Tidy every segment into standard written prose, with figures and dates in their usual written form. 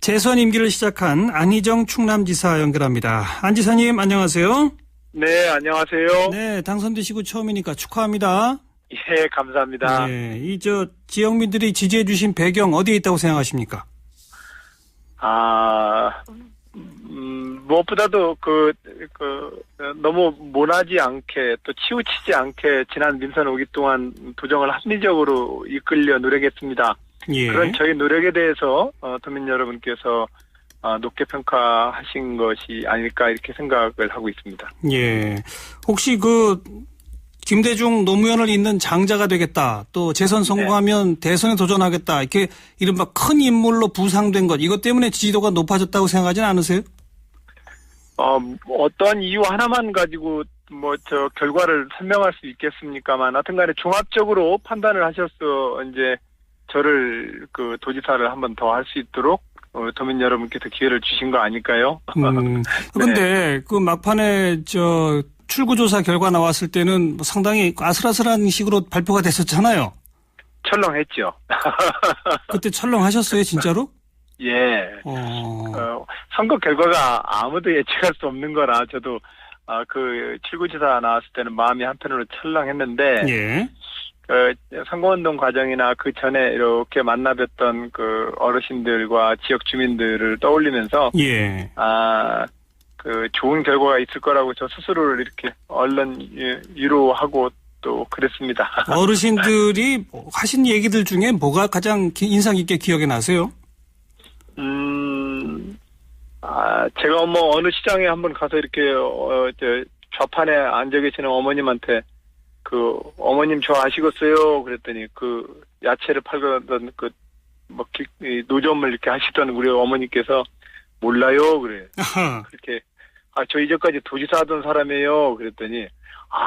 재선 임기를 시작한 안희정 충남지사 연결합니다. 안 지사님 안녕하세요. 네, 안녕하세요. 네, 당선되시고 처음이니까 축하합니다. 예, 감사합니다. 네, 지역민들이 지지해 주신 배경 어디에 있다고 생각하십니까? 무엇보다도 너무 모나지 않게 또 치우치지 않게 지난 민선 5기 동안 도정을 합리적으로 이끌려 노력했습니다. 예. 그런 저희 노력에 대해서 도민 여러분께서 높게 평가하신 것이 아닐까 이렇게 생각을 하고 있습니다. 예. 혹시 김대중 노무현을 잇는 장자가 되겠다. 또 재선 성공하면 대선에 도전하겠다. 이렇게 이른바 큰 인물로 부상된 것. 이것 때문에 지지도가 높아졌다고 생각하지는 않으세요? 어떠한 이유 하나만 가지고 결과를 설명할 수 있겠습니까만 하여튼간에 종합적으로 판단을 하셔서 이제 저를 도지사를 한 번 더 할 수 있도록 도민 여러분께서 기회를 주신 거 아닐까요? 근데 막판에 출구조사 결과 나왔을 때는 상당히 아슬아슬한 식으로 발표가 됐었잖아요. 철렁했죠. 그때 철렁하셨어요, 진짜로? 예. 선거 결과가 아무도 예측할 수 없는 거라 저도 출구조사 나왔을 때는 마음이 한편으로 철렁했는데. 예. 선거운동 과정이나 그 전에 이렇게 만나뵀던 어르신들과 지역 주민들을 떠올리면서. 예. 좋은 결과가 있을 거라고 저 스스로를 이렇게 얼른 위로하고 또 그랬습니다. 어르신들이 하신 얘기들 중에 뭐가 가장 인상 깊게 기억에 나세요? 제가 어느 시장에 한번 가서 이렇게, 좌판에 앉아 계시는 어머님한테 어머님 저 아시겠어요? 그랬더니 야채를 팔던 노점을 이렇게 하시던 우리 어머니께서 몰라요? 그래요. 그렇게, 저 이제까지 도지사 하던 사람이에요. 그랬더니,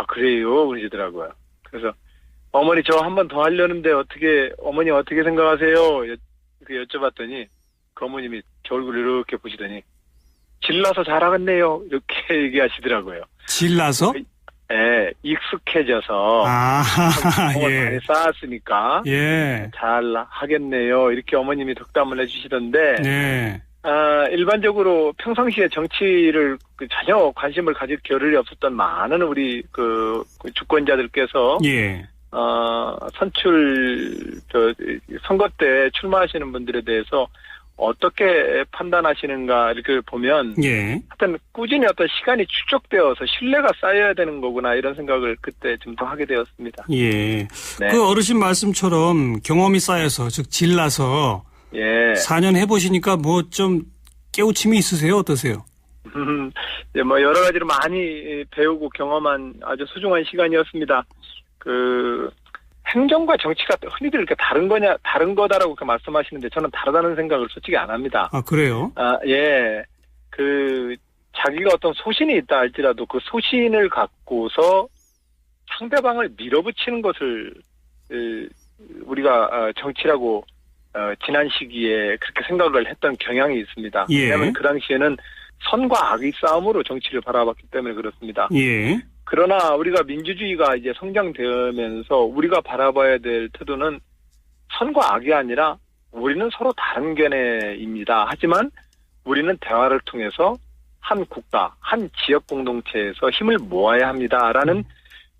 그래요? 그러시더라고요. 그래서, 어머니 저 한 번 더 하려는데 어머니 어떻게 생각하세요? 여쭤봤더니, 그 어머님이 제 얼굴을 이렇게 보시더니, 질나서 잘하겠네요. 이렇게 얘기하시더라고요. 질나서? 네, 익숙해져서 예. 많이 쌓았으니까 예. 잘 하겠네요. 이렇게 어머님이 덕담을 해주시던데 예. 일반적으로 평상시에 정치를 전혀 관심을 가질 겨를이 없었던 많은 우리 주권자들께서 예. 선거 때 출마하시는 분들에 대해서 어떻게 판단하시는가 이렇게 보면 예. 하여튼 꾸준히 어떤 시간이 축적되어서 신뢰가 쌓여야 되는 거구나 이런 생각을 그때 좀 더 하게 되었습니다. 예. 네. 어르신 말씀처럼 경험이 쌓여서 즉 질나서 예. 4년 해보시니까 좀 깨우침이 있으세요? 어떠세요? 여러 가지로 많이 배우고 경험한 아주 소중한 시간이었습니다. 행정과 정치가 흔히들 이렇게 다른 거다라고 말씀하시는데 저는 다르다는 생각을 솔직히 안 합니다. 그래요? 예. 자기가 어떤 소신이 있다 할지라도 그 소신을 갖고서 상대방을 밀어붙이는 것을, 우리가, 정치라고, 지난 시기에 그렇게 생각을 했던 경향이 있습니다. 예. 왜냐하면 그 당시에는 선과 악의 싸움으로 정치를 바라봤기 때문에 그렇습니다. 예. 그러나 우리가 민주주의가 이제 성장되면서 우리가 바라봐야 될 태도는 선과 악이 아니라 우리는 서로 다른 견해입니다. 하지만 우리는 대화를 통해서 한 국가, 한 지역 공동체에서 힘을 모아야 합니다라는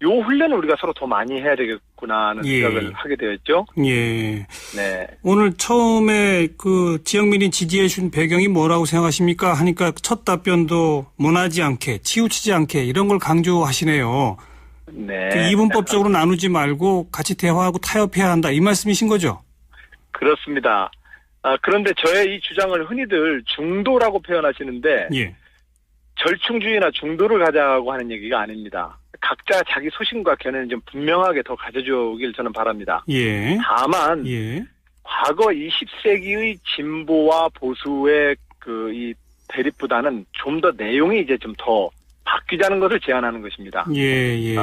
요 훈련을 우리가 서로 더 많이 해야 되겠구나 하는 생각을 하게 되었죠. 예. 네. 오늘 처음에 지역민이 지지해 준 배경이 뭐라고 생각하십니까? 하니까 첫 답변도 모나지 않게, 치우치지 않게 이런 걸 강조하시네요. 네. 이분법적으로 나누지 말고 같이 대화하고 타협해야 한다. 이 말씀이신 거죠? 그렇습니다. 그런데 저의 이 주장을 흔히들 중도라고 표현하시는데 예. 절충주의나 중도를 가자고 하는 얘기가 아닙니다. 각자 자기 소신과 견해는 좀 분명하게 더 가져주길 저는 바랍니다. 예. 다만 예. 과거 20세기의 진보와 보수의 이 대립보다는 좀 더 내용이 이제 좀 더 바뀌자는 것을 제안하는 것입니다. 예.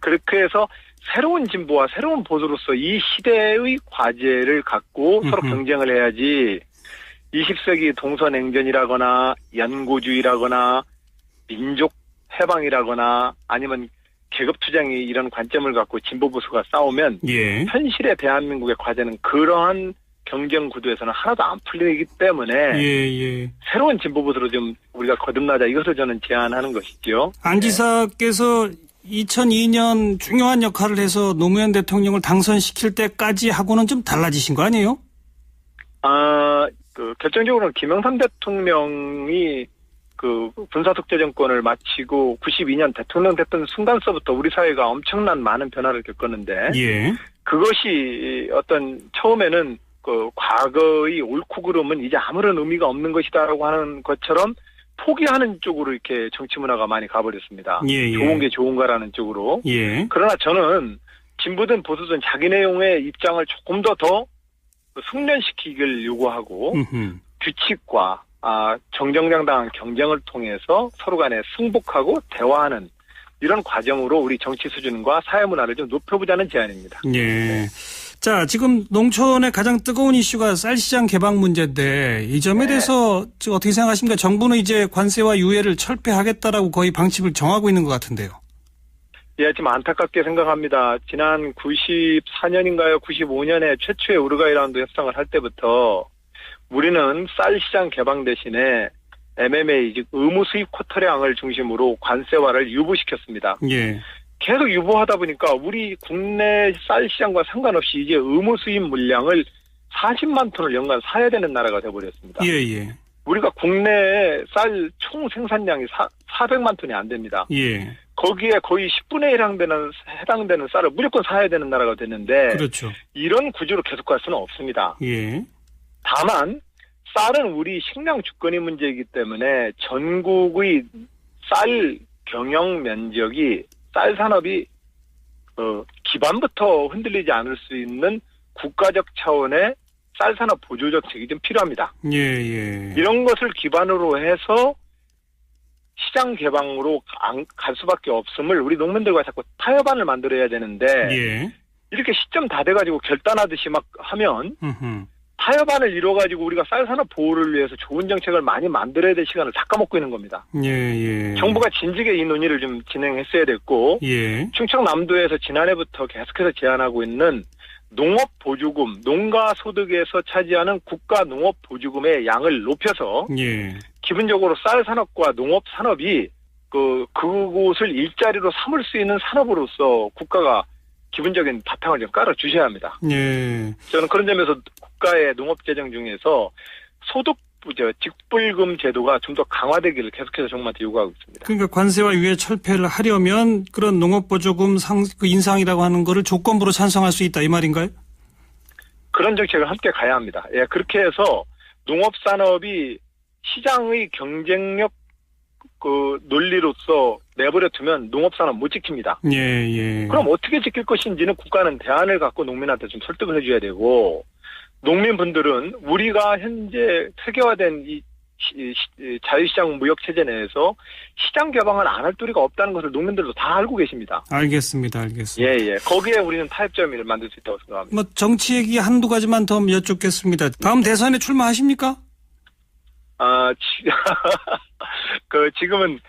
그렇게 해서 새로운 진보와 새로운 보수로서 이 시대의 과제를 갖고 서로 경쟁을 해야지 20세기 동서냉전이라거나 연고주의라거나 민족 해방이라거나 아니면 계급투쟁이 이런 관점을 갖고 진보 보수가 싸우면 예. 현실의 대한민국의 과제는 그러한 경쟁 구도에서는 하나도 안 풀리기 때문에 새로운 진보부서로 좀 우리가 거듭나자 이것을 저는 제안하는 것이죠. 안 지사께서 2002년 중요한 역할을 해서 노무현 대통령을 당선시킬 때까지 하고는 좀 달라지신 거 아니에요? 결정적으로는 김영삼 대통령이 군사독재 정권을 마치고 92년 대통령 됐던 순간서부터 우리 사회가 엄청난 많은 변화를 겪었는데, 그것이 처음에는 과거의 옳고 그름은 이제 아무런 의미가 없는 것이다라고 하는 것처럼 포기하는 쪽으로 이렇게 정치 문화가 많이 가버렸습니다. 좋은 게 좋은가라는 쪽으로. 그러나 저는 진보든 보수든 자기 내용의 입장을 조금 더 숙련시키기를 요구하고 규칙과 정정당당한 경쟁을 통해서 서로 간에 승복하고 대화하는 이런 과정으로 우리 정치 수준과 사회 문화를 좀 높여보자는 제안입니다. 자, 지금 농촌의 가장 뜨거운 이슈가 쌀시장 개방 문제인데 이 점에 대해서 어떻게 생각하십니까? 정부는 이제 관세와 유예를 철폐하겠다라고 거의 방침을 정하고 있는 것 같은데요. 좀 안타깝게 생각합니다. 지난 94년인가요? 95년에 최초의 우루과이 라운드 협상을 할 때부터 우리는 쌀시장 개방 대신에 MMA, 즉 의무 수입 쿼터량을 중심으로 관세화를 유보시켰습니다. 계속 유보하다 보니까 우리 국내 쌀시장과 상관없이 이제 의무 수입 물량을 40만 톤을 연간 사야 되는 나라가 되어버렸습니다. 우리가 국내 쌀 총 생산량이 400만 톤이 안 됩니다. 거기에 거의 10분의 1 해당되는 쌀을 무조건 사야 되는 나라가 됐는데, 이런 구조로 계속 갈 수는 없습니다. 다만 쌀은 우리 식량 주권의 문제이기 때문에 전국의 쌀 경영 면적이 쌀 산업이 기반부터 흔들리지 않을 수 있는 국가적 차원의 쌀 산업 보조 정책이 좀 필요합니다. 이런 것을 기반으로 해서 시장 개방으로 갈 수밖에 없음을 우리 농민들과 자꾸 타협안을 만들어야 되는데 이렇게 시점 다 돼가지고 결단하듯이 막 하면 타협안을 이뤄가지고 우리가 쌀 산업 보호를 위해서 좋은 정책을 많이 만들어야 될 시간을 다 까먹고 있는 겁니다. 정부가 진즉에 이 논의를 좀 진행했어야 됐고, 충청남도에서 지난해부터 계속해서 제안하고 있는 농업보조금, 농가 소득에서 차지하는 국가 농업보조금의 양을 높여서 기본적으로 쌀 산업과 농업 산업이 그곳을 일자리로 삼을 수 있는 산업으로서 국가가 기본적인 바탕을 좀 깔아주셔야 합니다. 저는 그런 점에서 국가의 농업재정 중에서 직불금 제도가 좀 더 강화되기를 계속해서 정부한테 요구하고 있습니다. 그러니까 관세와 유예 철폐를 하려면 그런 농업보조금 인상이라고 하는 거를 조건부로 찬성할 수 있다 이 말인가요? 그런 정책을 함께 가야 합니다. 그렇게 해서 농업산업이 시장의 경쟁력 논리로서 내버려 두면 농업산업 못 지킵니다. 그럼 어떻게 지킬 것인지는 국가는 대안을 갖고 농민한테 좀 설득을 해줘야 되고, 농민분들은 우리가 현재 세계화된 이 자유시장 무역체제 내에서 시장 개방을 안 할 도리가 없다는 것을 농민들도 다 알고 계십니다. 알겠습니다. 거기에 우리는 타협점을 만들 수 있다고 생각합니다. 정치 얘기 한두 가지만 더 여쭙겠습니다. 다음 대선에 출마하십니까? 지금은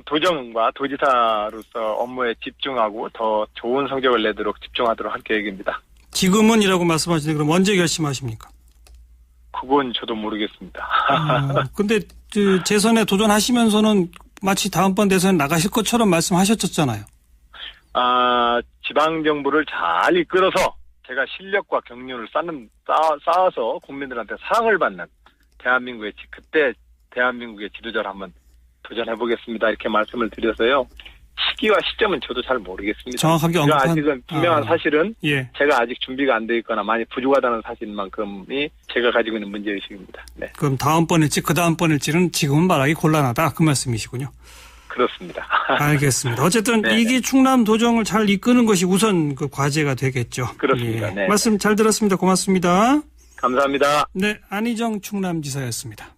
도정과 도지사로서 업무에 집중하고 더 좋은 성적을 내도록 집중하도록 할 계획입니다. 지금은이라고 말씀하시는데 그럼 언제 결심하십니까? 그건 저도 모르겠습니다. 근데 재선에 도전하시면서는 마치 다음번 대선에 나가실 것처럼 말씀하셨잖아요. 지방정부를 잘 이끌어서 제가 실력과 경륜을 쌓아서 국민들한테 사랑을 받는 그때 대한민국의 지도자를 한번 도전해보겠습니다. 이렇게 말씀을 드려서요. 시기와 시점은 저도 잘 모르겠습니다. 정확하게 아직은 분명한 사실은 제가 아직 준비가 안 돼 있거나 많이 부족하다는 사실만큼이 제가 가지고 있는 문제의식입니다. 그럼 다음번일지 그 다음번일지는 지금은 말하기 곤란하다 그 말씀이시군요. 그렇습니다. 알겠습니다. 어쨌든 이기 충남 도정을 잘 이끄는 것이 우선 그 과제가 되겠죠. 그렇습니다. 말씀 잘 들었습니다. 고맙습니다. 감사합니다. 안희정 충남지사였습니다.